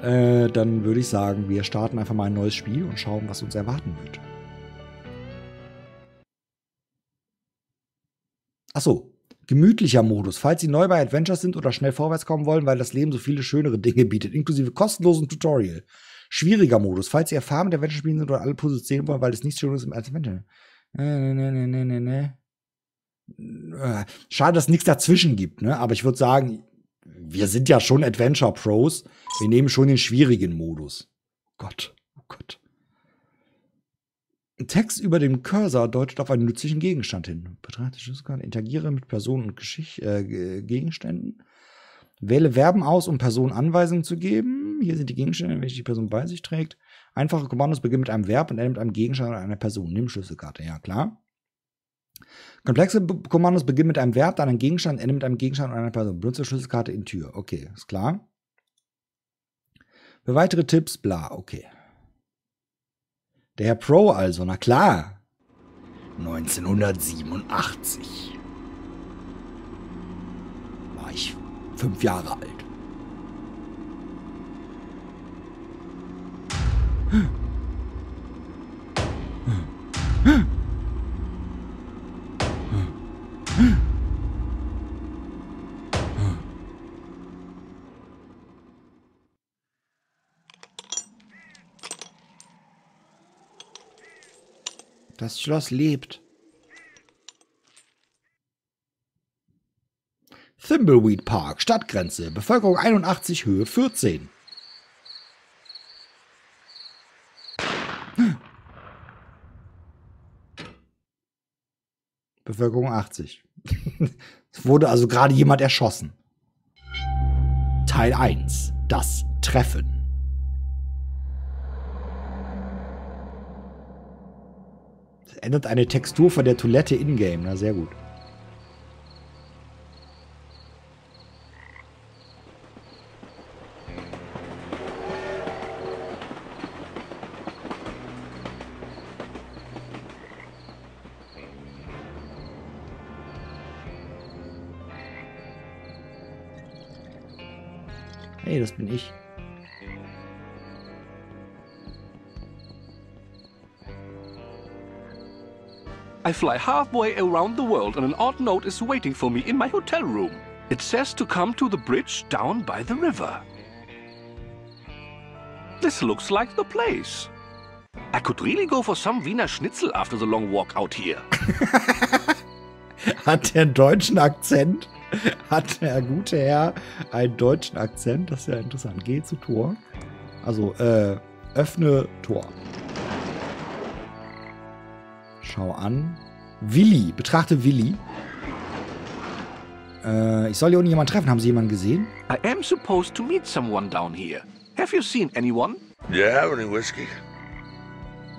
dann würde ich sagen, wir starten einfach mal ein neues Spiel und schauen, was uns erwarten wird. Achso, gemütlicher Modus. Falls Sie neu bei Adventures sind oder schnell vorwärts kommen wollen, weil das Leben so viele schönere Dinge bietet, inklusive kostenlosen Tutorial. Schwieriger Modus. Falls Sie erfahren mit Adventure spielen sind oder alle Puzzles sehen wollen, weil es nichts Schöneres im Adventure. Schade, dass es nichts dazwischen gibt, ne? Aber ich würde sagen, wir sind ja schon Adventure-Pros. Wir nehmen schon den schwierigen Modus. Gott, oh Gott. Text über dem Cursor deutet auf einen nützlichen Gegenstand hin. Betrachte Schlüsselkarte, interagiere mit Personen und Gegenständen. Wähle Verben aus, um Personen Anweisungen zu geben. Hier sind die Gegenstände, welche die Person bei sich trägt. Einfache Kommandos beginnen mit einem Verb und enden mit einem Gegenstand oder einer Person. Nimm Schlüsselkarte, ja klar. Komplexe Kommandos beginnen mit einem Verb, dann einem Gegenstand, enden mit einem Gegenstand oder einer Person. Benutze Schlüsselkarte in Tür. Okay, ist klar. Für weitere Tipps, bla, okay. Der Herr Pro also, na klar. 1987. War ich 5 Jahre alt. Das Schloss lebt. Thimbleweed Park, Stadtgrenze, Bevölkerung 81, Höhe 14. Bevölkerung 80. Es wurde also gerade jemand erschossen. Teil 1. Das Treffen. Es ändert eine Textur von der Toilette in-game. Na, sehr gut. Hey, das bin ich. I fly halfway around the world and an odd note is waiting for me in my hotel room. It says to come to the bridge down by the river. This looks like the place. I could really go for some Wiener Schnitzel after the long walk out here. Hat der einen deutschen Akzent? Hat der gute Herr einen deutschen Akzent? Das ist ja interessant. Geh zu Tor. Also, öffne Tor. Schau an. Willi. Betrachte Willi. Ich soll hier unten jemanden treffen. Haben Sie jemanden gesehen? I am supposed to meet someone down here. Have you seen anyone? Do you have any whiskey?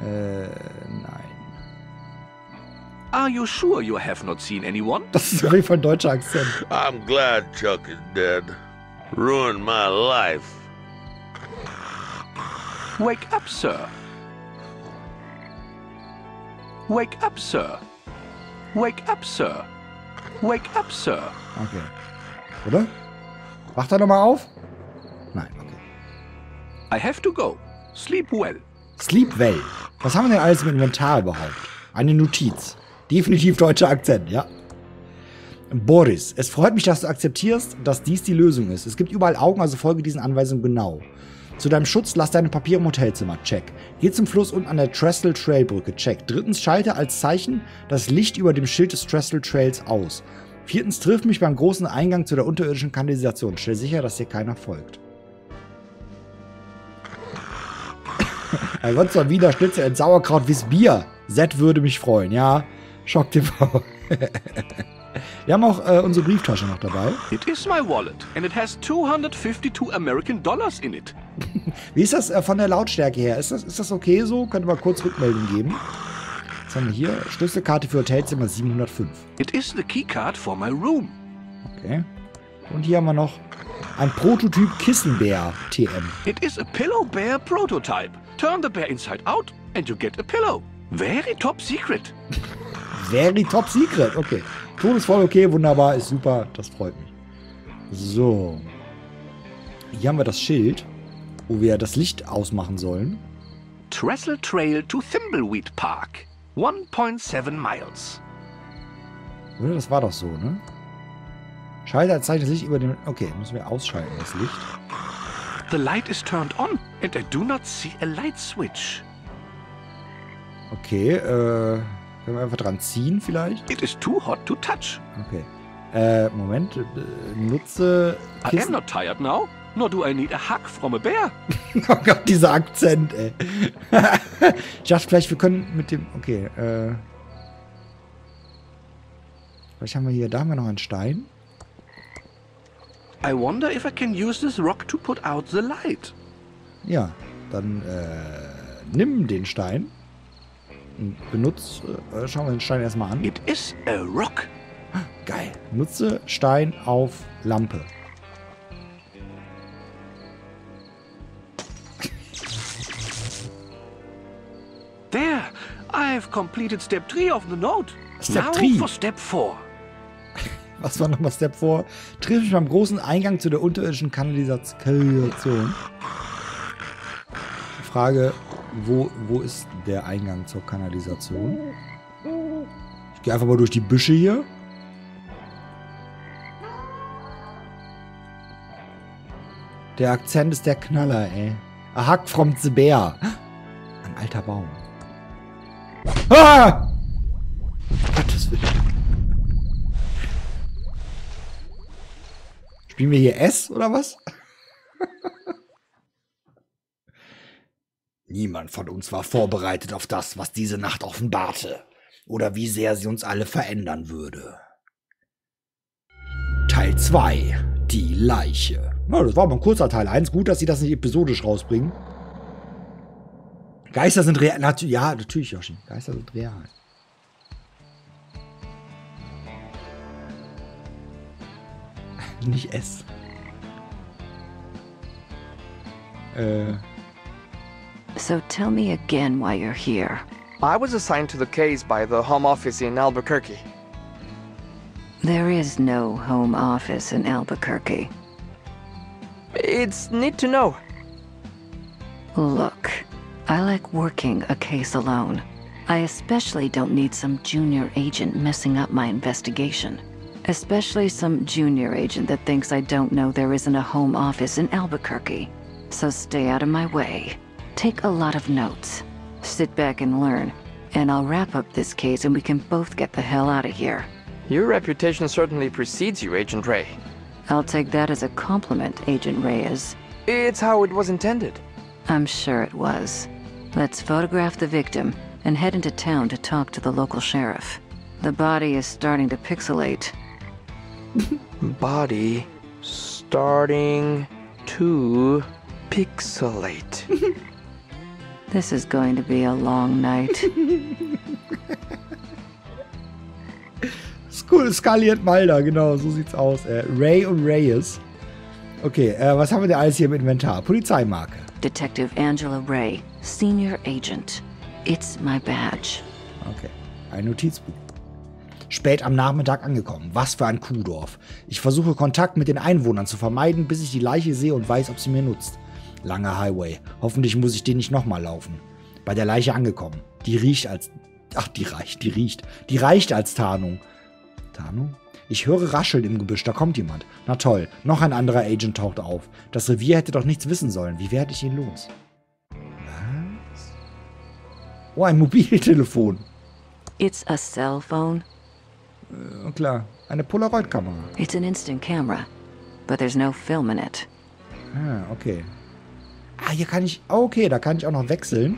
Nein. Are you sure you have not seen anyone? Das ist auf jeden Fall ein deutscher Akzent. I'm glad Chuck is dead. Ruined my life. Wake up, sir. Wake up, sir. Wake up, sir. Wake up, sir. Okay. Oder? Wacht er nochmal auf? Nein, okay. I have to go. Sleep well. Sleep well. Was haben wir denn alles im Inventar überhaupt? Eine Notiz. Definitiv deutscher Akzent, ja. Boris, es freut mich, dass du akzeptierst, dass dies die Lösung ist. Es gibt überall Augen, also folge diesen Anweisungen genau. Zu deinem Schutz lass deine Papiere im Hotelzimmer. Check. Geh zum Fluss unten an der Trestle Trail Brücke. Check. 3. Schalte als Zeichen das Licht über dem Schild des Trestle Trails aus. 4. Triff mich beim großen Eingang zu der unterirdischen Kanalisation. Stell sicher, dass dir keiner folgt. Er wird zwar wieder Schnitzel in Sauerkraut wie's Bier. Zed würde mich freuen, ja. Schock TV. Wir haben auch unsere Brieftasche noch dabei. It is my wallet and it has 252 American dollars in it. Wie ist das von der Lautstärke her? Ist das okay so? Könnte man kurz Rückmeldung geben. Was haben wir hier? Schlüsselkarte für Hotelzimmer 705. It is the keycard for my room. Okay. Und hier haben wir noch ein Prototyp Kissenbär TM. It is a pillow bear prototype. Turn the bear inside out and you get a pillow. Very top secret. Very top secret, okay. Todesvoll, okay, wunderbar, ist super, das freut mich. So. Hier haben wir das Schild. wo wir das Licht ausmachen sollen. Trestle Trail to Thimbleweed Park. 1.7 miles. Oder? Das war doch so, ne? Schalter zeigt das Licht über den... Okay, müssen wir ausschalten, das Licht. The light is turned on and I do not see a light switch. Okay, können wir einfach dran ziehen vielleicht? It is too hot to touch. Okay. Moment. Nutze... I am not tired now, nor do I need a hug from a bear. Oh Gott, dieser Akzent, ey. Ich dachte vielleicht, wir können mit dem... Okay, vielleicht haben wir hier... Da haben wir noch einen Stein. I wonder if I can use this rock to put out the light. Ja, dann nimm den Stein und benutze... schauen wir den Stein erstmal an. It is a rock. Geil. Nutze Stein auf Lampe. There, I've completed step 3 of the note. Step Now 3? for step 4. Was war nochmal Step 4? Triff mich beim großen Eingang zu der unterirdischen Kanalisation. Frage, wo ist der Eingang zur Kanalisation? Ich gehe einfach mal durch die Büsche hier. Der Akzent ist der Knaller, ey. A hug from the bear. Ein alter Baum. Ah! Gottes Willen. Spielen wir hier S oder was? Niemand von uns war vorbereitet auf das, was diese Nacht offenbarte. Oder wie sehr sie uns alle verändern würde. Teil 2. Die Leiche. Na, das war aber ein kurzer Teil 1. Gut, dass sie das nicht episodisch rausbringen. Geister sind real. Ja, natürlich, Yoshi. Geister sind real. Nicht S. So tell me again why you're here. I was assigned to the case by the Home Office in Albuquerque. There is no home office in Albuquerque. It's neat to know. Look, I like working a case alone. I especially don't need some junior agent messing up my investigation. Especially some junior agent that thinks I don't know there isn't a home office in Albuquerque. So stay out of my way. Take a lot of notes. Sit back and learn. And I'll wrap up this case and we can both get the hell out of here. Your reputation certainly precedes you, Agent Ray. I'll take that as a compliment, Agent Reyes. It's how it was intended. I'm sure it was. Let's photograph the victim and head into town to talk to the local sheriff. The body is starting to pixelate. Body starting to pixelate. This is going to be a long night. Skaliert Mulder, genau, so sieht's aus. Ray und Reyes. Okay, was haben wir denn alles hier im Inventar? Polizeimarke. Detective Angela Ray, Senior Agent. It's my badge. Okay, ein Notizbuch. Spät am Nachmittag angekommen. Was für ein Kuhdorf. Ich versuche Kontakt mit den Einwohnern zu vermeiden, bis ich die Leiche sehe und weiß, ob sie mir nutzt. Langer Highway. Hoffentlich muss ich den nicht nochmal laufen. Bei der Leiche angekommen. Die riecht als... Ach, die riecht. Die reicht als Tarnung. Tarnung? Ich höre Rascheln im Gebüsch, da kommt jemand. Na toll, noch ein anderer Agent taucht auf. Das Revier hätte doch nichts wissen sollen. Wie werde ich ihn los? Was? Oh, ein Mobiltelefon. It's a cell phone. Klar, eine Polaroid-Kamera. It's an instant camera, but there's no film in it. Ah, okay. Ah, hier kann ich... Okay, da kann ich auch noch wechseln.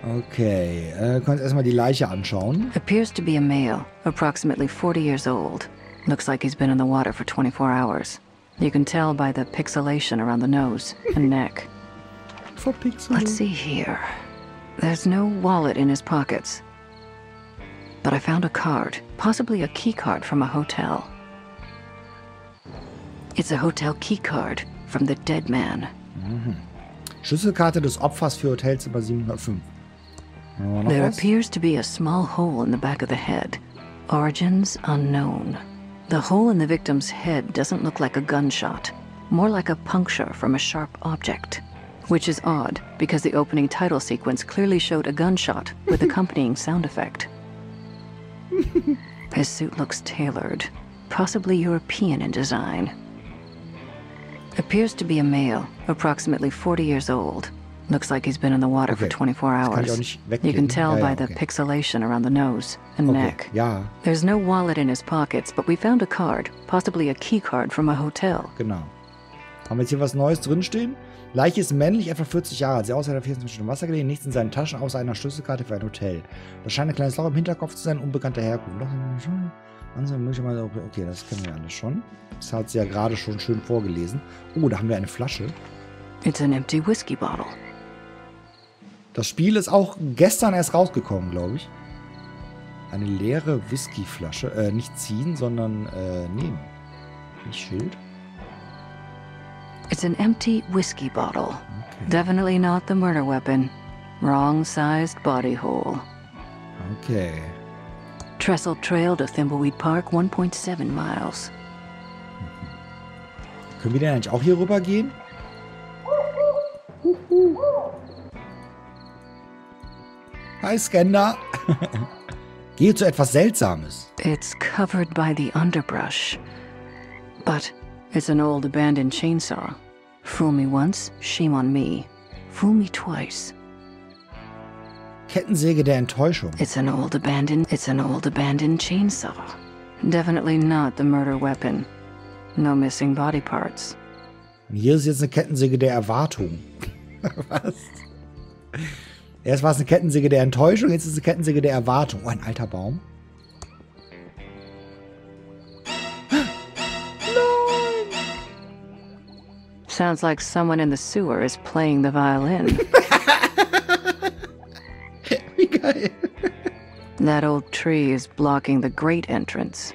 Okay, können erstmal die Leiche anschauen. Appears to be a male, approximately 40 years old. Looks like he's been in the water for 24 hours. You can tell by the pixelation around the nose and neck. Let's see here. There's no wallet in his pockets. But I found a card, possibly a key card from a hotel. It's a hotel key card from the dead man. Mhm. Schlüsselkarte des Opfers für Hotelzimmer 705. There appears to be a small hole in the back of the head. Origins unknown. The hole in the victim's head doesn't look like a gunshot. more like a puncture from a sharp object. Which is odd, because the opening title sequence clearly showed a gunshot with accompanying sound effect. His suit looks tailored, possibly European in design. Appears to be a male, approximately 40 years old. Looks like he's been in the water for 24 hours. You can tell by the pixelation around the nose and neck. Ja. There's no wallet in his pockets, but we found a card, possibly a key card from a hotel. Genau. Haben wir jetzt hier was Neues drinstehen? Leiche ist männlich, etwa 40 Jahre alt. Sie außer der 24 Stunden im Wasser gelegen, nichts in seinen Taschen, außer einer Schlüsselkarte für ein Hotel. Das scheint ein kleines Loch im Hinterkopf zu sein, unbekannter Herkunft. Okay, das kennen wir alles schon. Das hat sie ja gerade schon schön vorgelesen. Oh, da haben wir eine Flasche. It's an empty whiskey bottle. Das Spiel ist auch gestern erst rausgekommen, glaube ich. Eine leere Whiskyflasche. Nicht ziehen, sondern nehmen. Nicht Schild. It's an empty whiskey bottle. Okay. Definitely not the murder weapon. Wrong-sized body hole. Okay. Trestle Trail to Thimbleweed Park, 1.7 miles. Können wir denn eigentlich auch hier rüber gehen? Hi, Skender. Gehe zu etwas Seltsames. It's covered by the underbrush. But it's an old abandoned chainsaw. Fool me once, shame on me. Fool me twice. Kettensäge der Enttäuschung. It's an old abandoned chainsaw. Definitely not the murder weapon. No missing body parts. Und hier ist jetzt eine Kettensäge der Erwartung. Was? Erst war es eine Kettensäge der Enttäuschung, jetzt ist es eine Kettensäge der Erwartung. Oh, ein alter Baum. Sounds like someone in the sewer is playing the violin. Wie geil. That old tree is blocking the great entrance.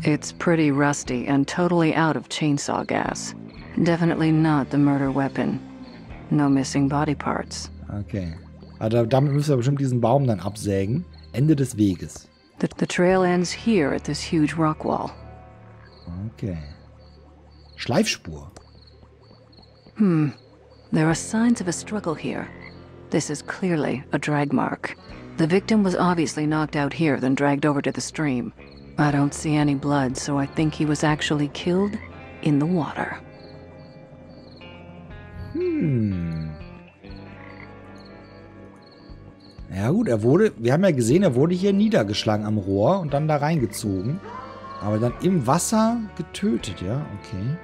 It's pretty rusty and totally out of chainsaw gas. Definitely not the murder weapon. No missing body parts. Okay. Also damit müssen wir bestimmt diesen Baum dann absägen. Ende des Weges. The trail ends here at this huge rock wall. Okay. Schleifspur. There are signs of a struggle here. This is clearly a drag mark. The victim was obviously knocked out here, then dragged over to the stream. I don't see any blood, so I think he was actually killed in the water. Ja gut, wir haben ja gesehen, er wurde hier niedergeschlagen am Rohr und dann da reingezogen. Aber dann im Wasser getötet, ja, okay.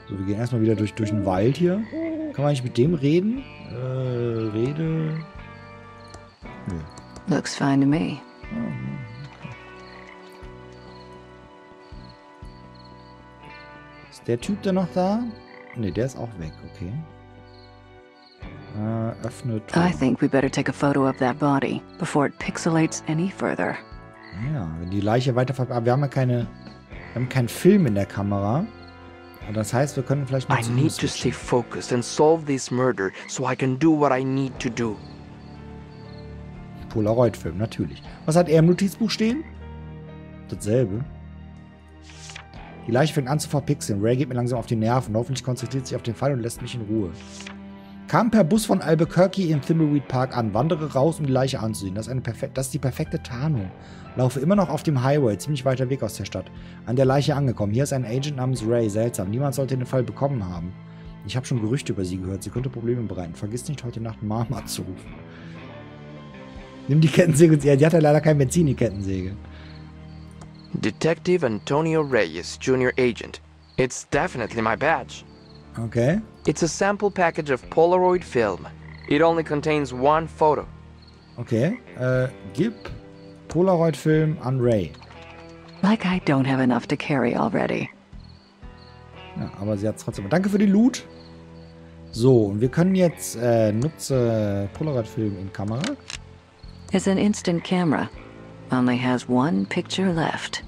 So, wir gehen erstmal wieder durch den Wald hier. Kann man eigentlich mit dem reden? Rede... Nö. Looks fine to me. Ist der Typ da noch da? Ne, der ist auch weg, okay. Öffne Tor. I think we better take a photo of that body before it pixelates any further. Ja, wenn die Leiche weiterverarbeitet. Wir haben ja keinen Film in der Kamera. Das heißt, wir können vielleicht mal I need to stay focused and solve this murder so I can do what I need to do. Polaroid-Film, natürlich. Was hat er im Notizbuch stehen? Dasselbe. Die Leiche fängt an zu verpixeln. Ray geht mir langsam auf die Nerven. Hoffentlich konzentriert sich auf den Fall und lässt mich in Ruhe. Kam per Bus von Albuquerque im Thimbleweed Park an. Wandere raus, um die Leiche anzusehen. Das ist die perfekte Tarnung. Laufe immer noch auf dem Highway, ziemlich weiter Weg aus der Stadt. An der Leiche angekommen. Hier ist ein Agent namens Ray. Seltsam. Niemand sollte den Fall bekommen haben. Ich habe schon Gerüchte über sie gehört. Sie könnte Probleme bereiten. Vergiss nicht, heute Nacht Mama zu rufen. Nimm die Kettensäge. Ja, die hat ja leider kein Benzin, die Kettensäge. Detective Antonio Reyes, Junior Agent. It's definitely my badge. Okay. It's a sample package of Polaroid film. It only contains one photo. Okay. Gib Polaroid-Film an Ray. Like I don't have enough to carry already. Ja, aber sie hat es trotzdem. Danke für den Loot. So, und wir können jetzt nutze Polaroid-Film in Kamera. It's an instant camera. Only has one picture left.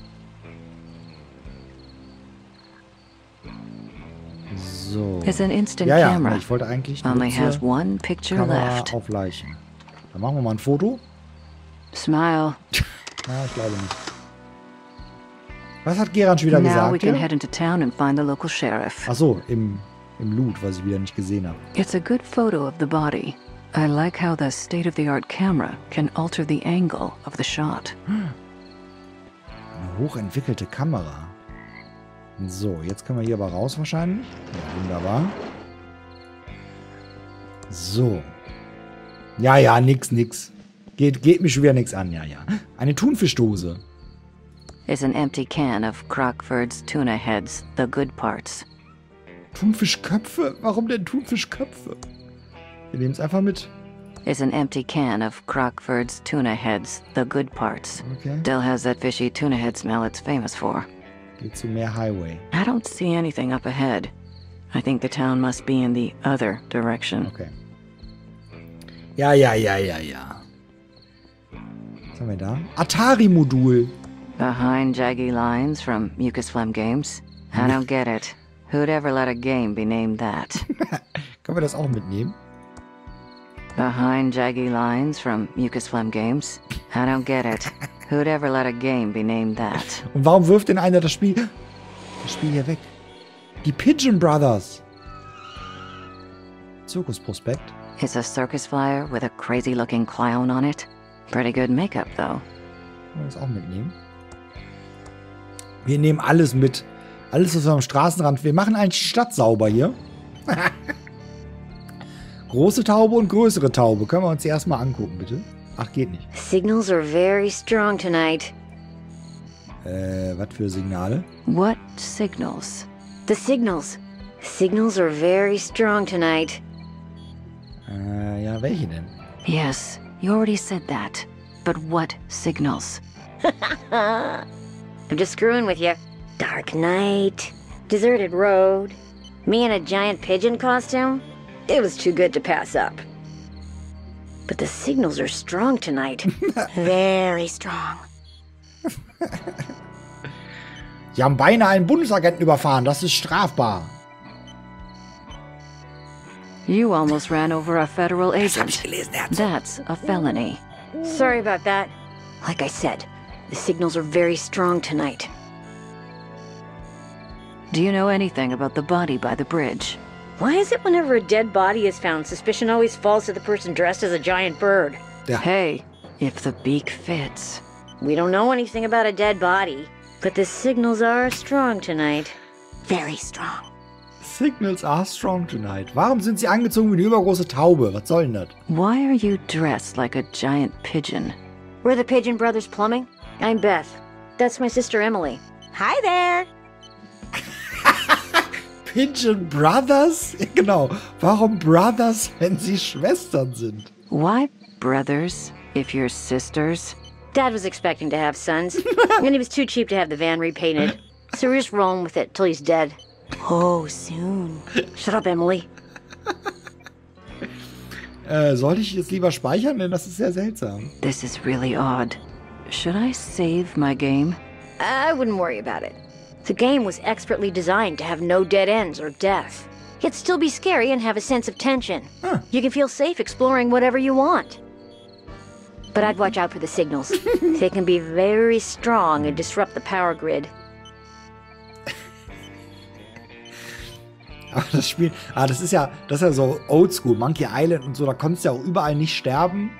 So. It's an instant ja, camera. Ich wollte eigentlich Only has one picture Kamera left. auf Leichen. Dann machen wir mal ein Foto. Smile. Na, ich glaube nicht. Was hat Geran schon wieder Now gesagt? we can Ja? head into town and find the local sheriff. Ach so, im Loot, was ich wieder nicht gesehen habe. It's a good photo of the body. I like how the state-of-the-art camera can alter the angle of the shot. Eine hochentwickelte Kamera. So, jetzt können wir hier aber raus wahrscheinlich. Ja, wunderbar. So. Ja, nix. Geht mich schon wieder nix an, ja. Eine Thunfischdose. Is an empty can of Crockford's tuna heads, the good parts. Thunfischköpfe? Warum denn Thunfischköpfe? Wir nehmen es einfach mit. Is an empty can of Crockford's tuna heads, the good parts. Okay. Still has that fishy tuna head smell it's famous for. Geht zu mehr Highway. I don't see anything up ahead. I think the town must be in the other direction. Okay. Ja. Was haben wir da? Atari-Modul. Behind jaggy lines from Mucus Phlegm Games. I don't get it. Who'd ever let a game be named that? Können wir das auch mitnehmen? Behind jaggy lines from Mucus Phlegm Games. I don't get it. Who'd ever let a game be named that? Und warum wirft denn einer das Spiel hier weg? Die Pigeon Brothers. Zirkusprospekt. It's a circus flyer with a crazy-looking clown on it. Pretty good makeup, though. Können wir das auch mitnehmen? Wir nehmen alles mit. Alles, was wir am Straßenrand... Wir machen eigentlich die Stadt sauber hier. Große Taube und größere Taube. Können wir uns die erstmal angucken, bitte? Ach, geht nicht. Signals are very strong tonight. Was für Signale? What signals? The signals. Signals are very strong tonight. Ja, welche denn? Yes, you already said that. But what signals? I'm just screwing with you. Dark night. Deserted road. Me in a giant pigeon costume. It was too good to pass up. But the signals are strong tonight. Very strong. Sie haben beinahe einen Bundesagenten überfahren. Das ist strafbar. You almost ran over a federal Das hab agent. ich gelesen, Herz. That's a felony. Sorry about that. Like I said, the signals are very strong tonight. Do you know anything about the body by the bridge? Why is it whenever a dead body is found, suspicion always falls to the person dressed as a giant bird? Ja. Hey, if the beak fits. We don't know anything about a dead body, but the signals are strong tonight. Very strong. Signals are strong tonight. Warum sind sie angezogen wie eine übergroße Taube? Was soll denn das? Why are you dressed like a giant pigeon? We're the Pigeon Brothers Plumbing. I'm Beth. That's my sister Emily. Hi there. Pigeon Brothers? Genau. Warum Brothers, wenn sie Schwestern sind? Why brothers if you're sisters? Dad was expecting to have sons, and he was too cheap to have the van repainted. So we're just rolling with it till he's dead. Oh, soon. Shut up, Emily. Sollte ich jetzt lieber speichern? Denn das ist sehr seltsam. This is really odd. Should I save my game? I wouldn't worry about it. The game was expertly designed to have no dead ends or death. Yet still be scary and have a sense of tension. Huh. You can feel safe exploring whatever you want. But I'd watch out for the signals. They can be very strong and disrupt the power grid. Aber das Spiel, das ist ja so oldschool, Monkey Island und so, da konntest du ja auch überall nicht sterben.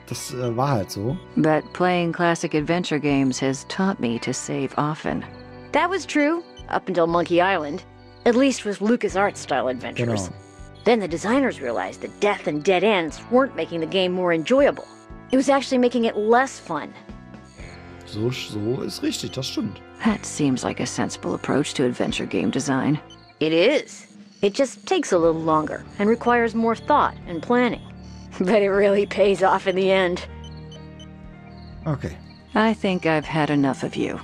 Das war halt so. But playing classic adventure games has taught me to save often. That was true, up until Monkey Island. At least with LucasArts-style adventures. Genau. Then the designers realized that death and dead ends weren't making the game more enjoyable. It was actually making it less fun. So ist richtig, das stimmt. That seems like a sensible approach to adventure game design. It is. It just takes a little longer and requires more thought and planning. But it really pays off in the end. Okay. I think I've had enough of you.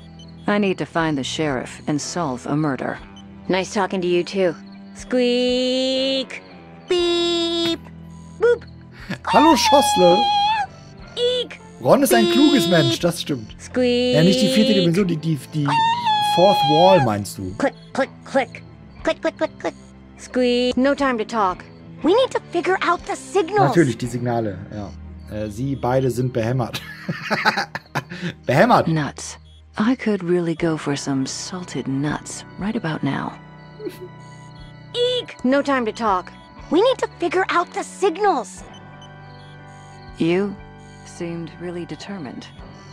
I need to find the sheriff and solve a murder. Nice talking to you too. Squeak! Beep! Boop! Hallo Schossle! Eek! Ron ist ein kluges Mensch, das stimmt. Squeak! Ja, nicht die vierte Dimension, die Fourth Wall meinst du. Click, click, click. Click, click, click, click. Squeak! No time to talk. We need to figure out the signals. Natürlich, die Signale, ja. Sie beide sind behämmert. Behämmert! Nuts. I could really go for some salted nuts right about now. Eek! No time to talk. We need to figure out the signals. You seemed really determined.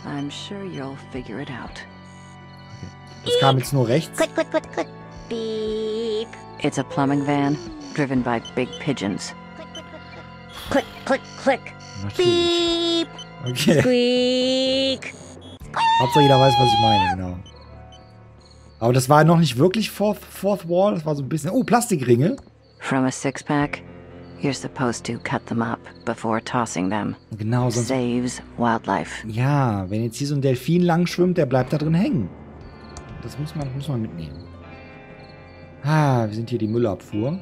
I'm sure you'll figure it out. Das kam jetzt nur rechts. Click, click, click, click. Beep. It's a plumbing van driven by big pigeons. Click, click, click. Natürlich. Beep. Okay. Squeak. Hauptsache jeder weiß, was ich meine, genau. Aber das war noch nicht wirklich Fourth Wall. Das war so ein bisschen... Oh, Plastikringe. From a six-pack, you're supposed to cut them up before tossing them. Genau, sonst... Saves wildlife. Ja, wenn jetzt hier so ein Delfin lang schwimmt, der bleibt da drin hängen. Das muss man mitnehmen. Ah, wir sind hier die Müllabfuhr.